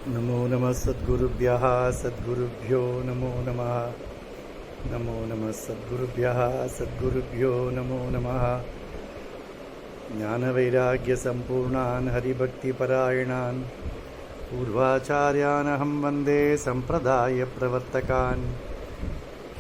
नमो नमः सद्गुरुभ्यः सद्गुरुभ्यो नमो नमः। नमो नमः सद्गुरुभ्यः सद्गुरुभ्यो नमो नमः। ज्ञानवैराग्यसम्पूर्णान् हरिभक्तिपरायणान् पूर्वाचार्यानहं वन्दे सम्प्रदायप्रवर्तकान्।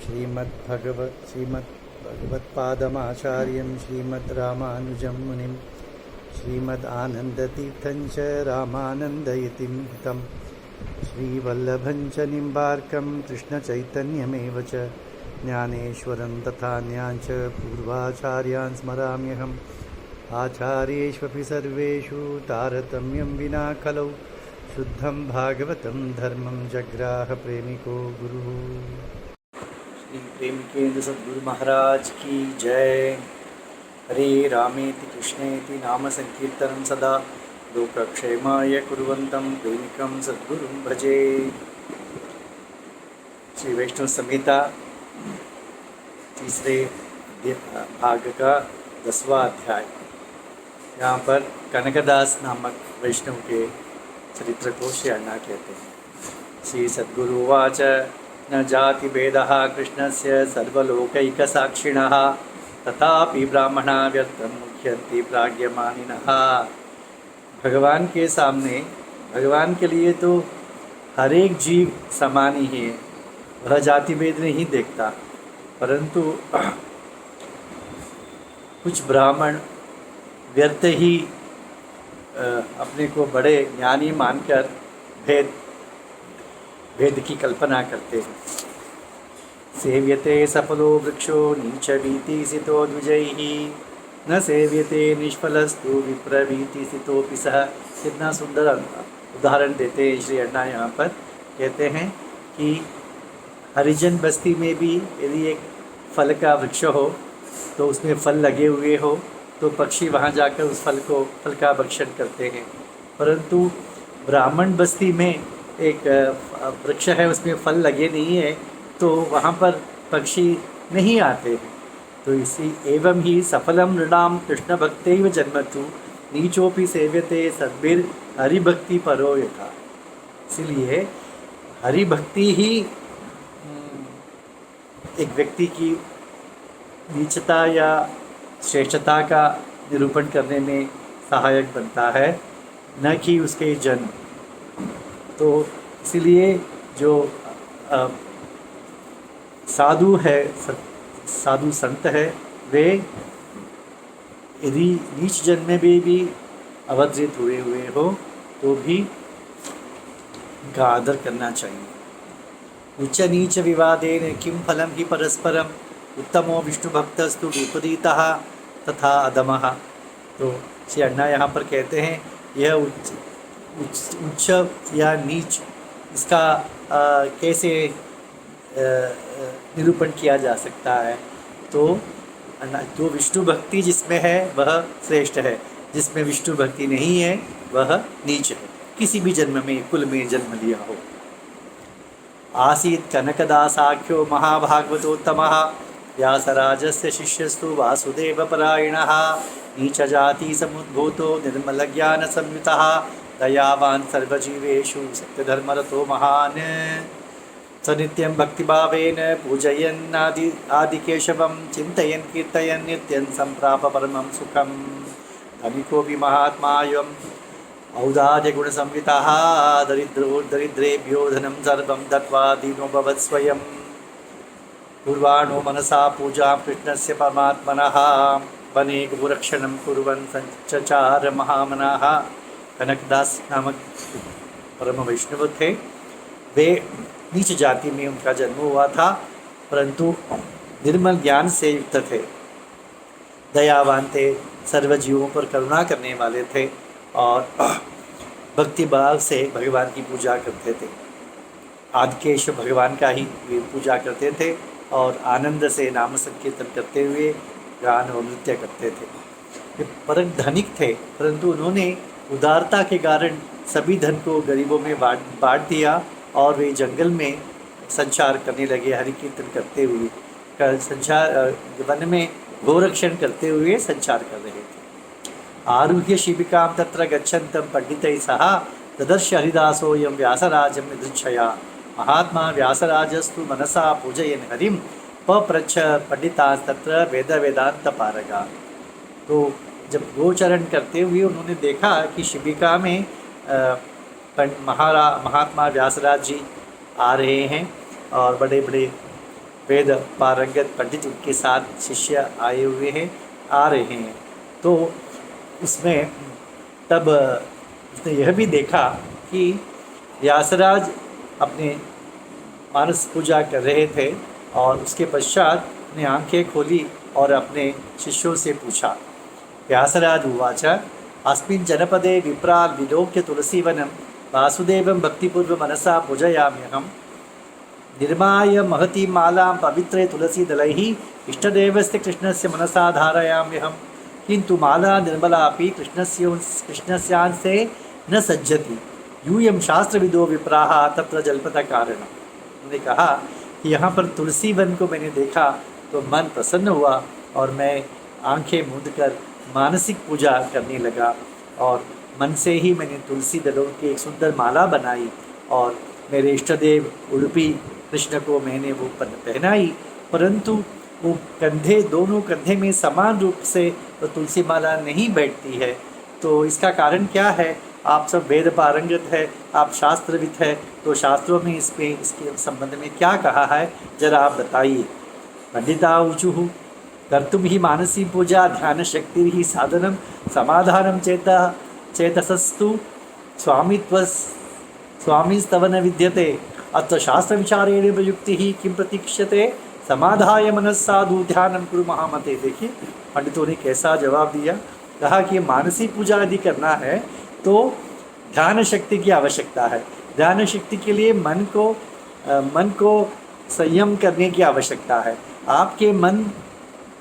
श्रीमद्भगवत्पादमाचार्यं श्रीमद्रामानुजं मुनिं श्रीमदानन्दतीर्थं च रामानन्दयतिं हितं श्रीवल्लभं च निम्बार्कं कृष्णचैतन्यमेव च ज्ञानेश्वरं तथान्यान् च पूर्वाचार्यान् स्मराम्यहम्। आचार्येष्वपि सर्वेषु तारतम्यं विना खलौ शुद्धं भागवतं धर्मं जग्राह प्रेमिको गुरुः। श्री प्रेमिकेन्द्र सद्गुरु महाराज की जय। हरे रामेति कृष्णेति नाम संकीर्तनं सदा लोकक्षेमाय कुर्वन्तं प्रेमिकं सद्गुरुं भजे। श्री वैष्णव संहिता तीसरे भाग का 10वां अध्याय। यहाँ पर कनकदास नामक वैष्णव के चरित्र को श्री अण्णा कहते हैं। श्री सद्गुरुवाच न जाति भेदः कृष्णस्य सर्वलोकैकसाक्षिणः तथापि ब्राह्मणा व्यर्थं मुह्यन्ति प्राज्ञमानिनः। भगवान के सामने, भगवान के लिए तो हर एक जीव समान ही है, वह जाति भेद नहीं देखता, परंतु कुछ ब्राह्मण व्यर्थ ही अपने को बड़े ज्ञानी मानकर भेद की कल्पना करते हैं। सेव्यते सफलो वृक्षो नीचवीतिसितो द्विजैः न सेव्यते निष्फलस्तु विप्रवीतिसितोऽपि सः। कितना सुंदर उदाहरण देते हैं श्री अण्णा। यहाँ पर कहते हैं कि हरिजन बस्ती में भी यदि एक फल का वृक्ष हो तो उसमें फल लगे हुए हो तो पक्षी वहाँ जाकर उस फल का भक्षण करते हैं, परंतु ब्राह्मण बस्ती में एक वृक्ष है, उसमें फल लगे नहीं है तो वहाँ पर पक्षी नहीं आते हैं। तो इसी एवं ही सफलम नृणाम कृष्ण भक्तैव जन्मतु नीचोपि सेव्यते सद्भिर हरिभक्ति परो यथा। इसलिए हरिभक्ति ही एक व्यक्ति की नीचता या श्रेष्ठता का निरूपण करने में सहायक बनता है, न कि उसके जन्म। तो इसलिए जो साधु है, साधु संत है, वे यदि नीच जन्म में भी अवतरित हुए हो तो भी उनका आदर करना चाहिए। उच्च नीच विवादेन किं फलं हि परस्परम उत्तमो विष्णु भक्तस्तु विपरीतः तथा अधमः। तो श्री अण्णा यहाँ पर कहते हैं यह उच्च या नीच, इसका कैसे निरूपण किया जा सकता है। तो विष्णु भक्ति जिसमें है वह श्रेष्ठ है, जिसमें विष्णु भक्ति नहीं है वह नीच है, किसी भी जन्म में कुल में जन्म लिया हो। आसीत् कनकदासाख्यो महाभागवतोत्तमः व्यासराजस्य शिष्यस्तु वासुदेवपरायणः नीच जाति समुद्भूतो निर्मलज्ञानसंयुतः दयावान् सर्वजीवेषु सत्यधर्मरतो महान् स नित्यं भक्तिभावेन पूजयन् आदिकेशवं चिन्तयन् कीर्तयन् नित्यं सम्प्राप परमं सुखं। धनिकोऽपि महात्मायम् औदार्यगुणसंवितः दरिद्रेभ्यो धनं सर्वं दत्त्वा दीनो भवत् स्वयं। पूर्वाणो मनसा पूजां कृष्णस्य परमात्मनः वने गोरक्षणं कुर्वन् सञ्चचार महामनाः। कनकदास नामक परम वैष्णव थे। वे नीच जाति में उनका जन्म हुआ था, परंतु निर्मल ज्ञान से युक्त थे, दयावान थे, सर्व जीवों पर करुणा करने वाले थे और भक्ति भाव से भगवान की पूजा करते थे। आदिकेश भगवान का ही पूजा करते थे और आनंद से नाम संकीर्तन करते हुए गान और नृत्य करते थे। वे परम धनिक थे, परंतु उन्होंने उदारता के कारण सभी धन को गरीबों में बांट दिया और वे जंगल में संचार करने लगे, हरि कीर्तन करते हुए, वन में गोरक्षण करते हुए संचार कर रहे थे। आरुह्य शिबिकां तत्र गच्छन्तं पंडितैः सह तदर्श हरिदासोऽयं व्यासराजं यदृच्छया महात्मा व्यासराजस्तु मनसा पूजयन् हरिं पप्रच्छ पंडितास्तत्र वेद वेदांत पारगा। तो जब गोचरण करते हुए उन्होंने देखा कि शिबिका में महात्मा व्यासराज जी आ रहे हैं और बड़े बड़े वेद पारंगत पंडित उनके साथ शिष्य आए हुए हैं, आ रहे हैं। तो उसमें तब उसने यह भी देखा कि व्यासराज अपने मानस पूजा कर रहे थे और उसके पश्चात अपने आंखें खोली और अपने शिष्यों से पूछा। व्यासराज उवाच अस्मिन् जनपदे विप्राल विलोक्य तुलसीवनं वासुदेवं भक्तिपूर्व मनसा पूजयाम्यहं निर्माय महती मालां पवित्रे तुलसीदलैः इष्टदेवस्य कृष्णस्य मनसा धारयाम्यहं किंतु माला निर्मलापि कृष्णस्यांसे न सज्जति यूयं शास्त्रविदो विप्राः तत्र जल्पत कारणम्। उन्होंने कहा कि यहाँ पर तुलसी वन को मैंने देखा तो मन प्रसन्न हुआ और मैं आंखें मूंद कर मानसिक पूजा करने लगा और मन से ही मैंने तुलसी दलों की एक सुंदर माला बनाई और मेरे इष्टदेव उडुपी कृष्ण को मैंने वो पहनाई, परंतु वो कंधे दोनों कंधे में समान रूप से तो तुलसी माला नहीं बैठती है। तो इसका कारण क्या है? आप सब वेद पारंगत है, आप शास्त्रविद है, तो शास्त्रों में इसके संबंध में क्या कहा है जरा आप बताइए। पंडिता ऊचुः कर्तुम ही मानसी पूजा ध्यान शक्ति ही साधनम समाधानम चेतसस्तु स्वामीस्तवन विद्यते अत्र शास्त्र विचारेण प्रयुक्ति ही किम प्रतीक्षते समाधाय मनस्साधु ध्यानम कुरु महामते। देखिए पंडितों ने कैसा जवाब दिया। कहा कि मानसी पूजा यदि करना है तो ध्यान शक्ति की आवश्यकता है। ध्यान शक्ति के लिए मन को संयम करने की आवश्यकता है। आपके मन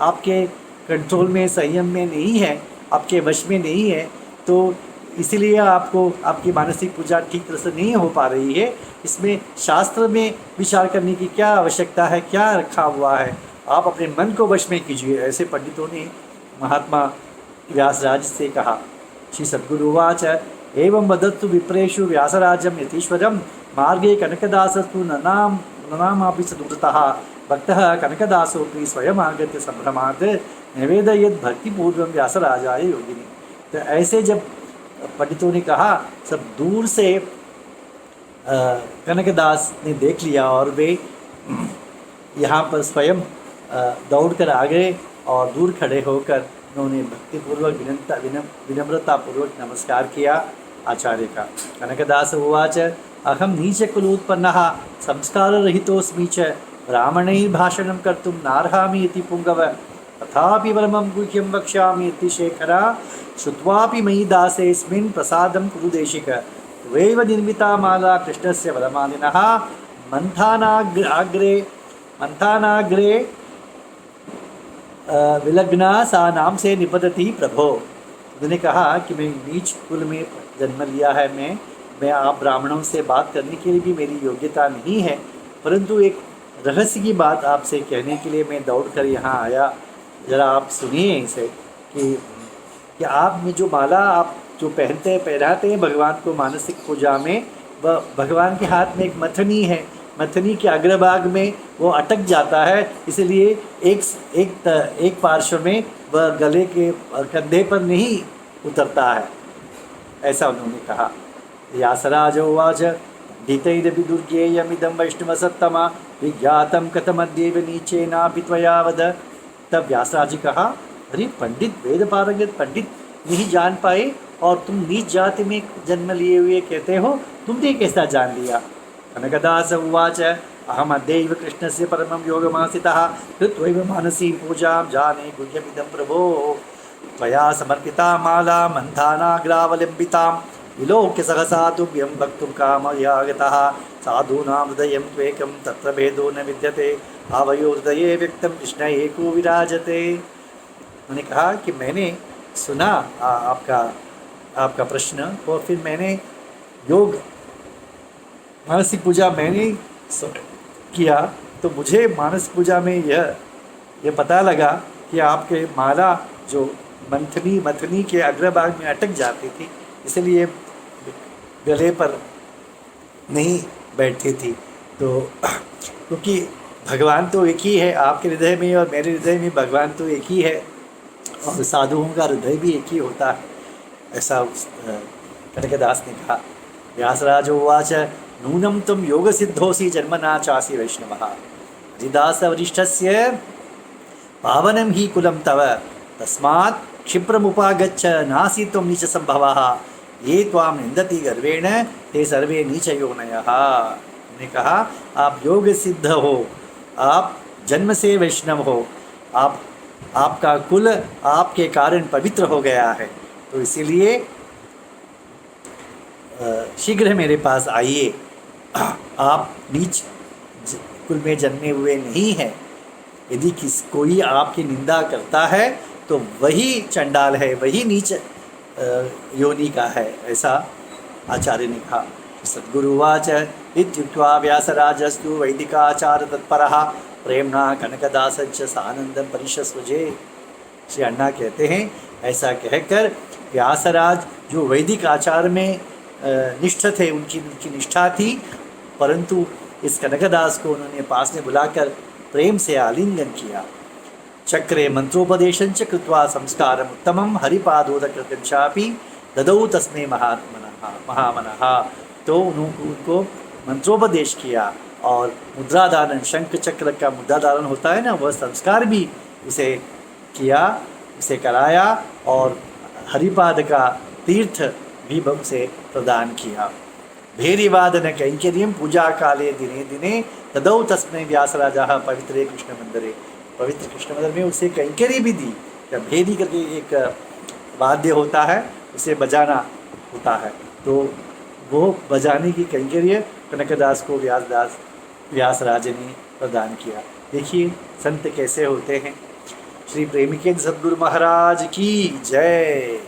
आपके कंट्रोल में संयम में नहीं है, आपके वश में नहीं है, तो इसीलिए आपको आपकी मानसिक पूजा ठीक तरह से नहीं हो पा रही है। इसमें शास्त्र में विचार करने की क्या आवश्यकता है, क्या रखा हुआ है, आप अपने मन को वश में कीजिए। ऐसे पंडितों ने महात्मा व्यासराज से कहा। श्री सद्गुरुवाच एवं वदत्तु विप्रेषु व्यासराजम यतीश्वरम मार्गे कनकदासस्तु ननामापि सदुव्रतः भक्तः कनकदासोपि स्वयं आगत्य संभ्रमात् निवेदयत् भक्तिपूर्वं व्यासराजाय योगिनी। तो ऐसे जब पंडितों ने कहा, सब दूर से कनकदास ने देख लिया और वे यहाँ पर स्वयं दौड़कर आ गए और दूर खड़े होकर उन्होंने भक्तिपूर्वक विनम्रतापूर्वक नमस्कार किया आचार्य का। कनकदास उवाच अहम नीचकुलोत्पन्नः संस्काररहितोऽस्मि च ब्राह्मणैर्भाषणं कर्तुं नार्हामि इति पुङ्गव तथापि परमं गुह्यं वक्ष्यामि इति शेखरा श्रुत्वापि मयि दासेऽस्मिन् प्रसादं कुरु देशिक त्वैव निर्मिता माला कृष्णस्य वरमालिनः मंथानाग्रे विलग्ना सा नाम से निपतति प्रभो। उन्होंने कहा कि मैं नीच कुल में जन्म लिया है, मैं आप ब्राह्मणों से बात करने के लिए भी मेरी योग्यता नहीं है, परंतु एक रहस्य की बात आपसे कहने के लिए मैं दौड़कर यहाँ आया। ज़रा आप सुनिए इसे कि आप में जो माला आप जो पहनाते हैं भगवान को मानसिक पूजा में, वह भगवान के हाथ में एक मथनी है, मथनी के अग्रभाग में वो अटक जाता है, इसलिए एक पार्श्व में वह गले के कंधे पर नहीं उतरता है, ऐसा उन्होंने कहा। व्यासराज उवाच पंडितैरपि दुर्गेयमिदं वैष्णवसत्तमा विज्ञातं कथमद्यैव नीचेनापि त्वया वद। तब व्यासराज जी कहा, अरे पंडित वेद पारंगत पंडित नहीं जान पाए और तुम नीच जाति में जन्म लिए हुए कहते हो, तुमने कैसा जान लिया। कनकदास उवाच अहमद्यैव कृष्णस्य परमं योगमासितः कृत्वैव मानसी पूजां जाने गुह्यमिदं प्रभो त्वया समर्पिता माला मन्थानाग्रावलम्बितां विलोक्य सहसा तुभ्यं वक्तुं कामयागतः साधूनां हृदयं त्वेकं तत्र भेदो न विद्यते आवयो हृदये व्यक्तं कृष्ण एको विराजते। उन्होंने कहा कि मैंने सुना आपका प्रश्न और फिर मैंने योग मानसिक पूजा मैंने किया, तो मुझे मानस पूजा में यह पता लगा कि आपके माला जो मथनी के अग्रभाग में अटक जाती थी, इसलिए गले पर नहीं बैठती थी। तो क्योंकि भगवान तो एक ही है, आपके हृदय में और मेरे हृदय में भगवान तो एक ही है, और साधुओं का हृदय भी एक ही होता है, ऐसा कनकदास ने कहा। व्यासराज उवाच नूनं तुम योग सिद्धोसी जन्मना चासी वैष्णवः हरिदास वरिष्ठस्य पावनं ही कुलं तव तस्मात् क्षिप्रमुपागच्छ नासी त्वं नीच संभवः ये त्वां निंदति गर्वेण ते सर्वे नीच योनयः। हमने कहा आप योग सिद्ध हो, आप जन्म से वैष्णव हो, आपका कुल आपके कारण पवित्र हो गया है, तो इसीलिए शीघ्र मेरे पास आइए। आप नीच कुल में जन्मे हुए नहीं हैं। यदि कोई आपकी निंदा करता है तो वही चंडाल है, वही नीच योनि का है, ऐसा आचार्य ने कहा। सद्गुरुवाच इत्युक्त्वा व्यासराजस्तु वैदिकाचार तत्परः प्रेमणा कनकदासञ्च सानंदम परिशस्वजे। श्री अण्णा कहते हैं, ऐसा कहकर व्यासराज जो वैदिक आचार में निष्ठ थे, उनकी निष्ठा थी, परंतु इस कनकदास को उन्होंने पास में बुलाकर प्रेम से आलिंगन किया। चक्रे मंत्रोपदेशंच कृत्वा संस्कारम उत्तमम हरिपादोदकृतं चापि ददौ तस्मै महामनः। तो उनको मंत्रोपदेश किया और मुद्राधारण, शंख चक्र का मुद्राधारण होता है ना, वह संस्कार भी उसे किया, उसे कराया, और हरिपाद का तीर्थ भी उसे प्रदान किया। भेरीवादन कैंकर्यं पूजा काले दिने दिने तदौ तस्मै व्यासराजा पवित्रे कृष्ण मंदिरे। पवित्र कृष्ण मंदिर में उसे कैंकरी भी दी। भेरी करके एक वाद्य होता है, उसे बजाना होता है, तो वो बजाने की कैंकर्य कनकदास को व्यासराज ने प्रदान किया। देखिए संत कैसे होते हैं। श्री प्रेमिकेंद्र सद्गुरु महाराज की जय।